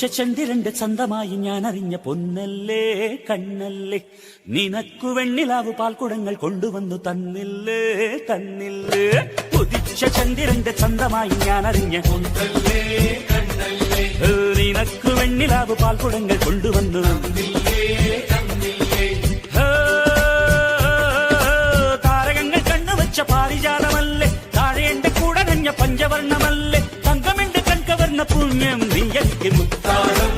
ഉദിച്ച ചന്ദ്രന്റെ ചന്തമായി ഞാൻ അറിഞ്ഞ പൊന്നല്ലേ കണ്ണല്ലേ, നിനക്കു വെണ്ണിലാവു പാൽക്കുടങ്ങൾ കൊണ്ടുവന്നു തന്നില്ലേ തന്നില്ലേ. ഉദിച്ച ചന്ദ്രന്റെ ചന്തമായി ഞാൻ അറിഞ്ഞ പൊന്നല്ലേ കണ്ണല്ലേ, നിനക്കു വെണ്ണിലാവു പാൽക്കുടങ്ങൾ കൊണ്ടുവന്നു തന്നില്ലേ തന്നില്ലേ. താരകങ്ങൾ കണ്ണുവച്ച പാരിജാതമല്ലേ, താഴെ എന്റെ കൂടെ നഞ്ഞ പഞ്ചവർണ്ണമല്ലേ, തങ്കമെന്റെ കൺകവർണ്ണ പുണ്യം നീ എനിക്ക് മുത്താരം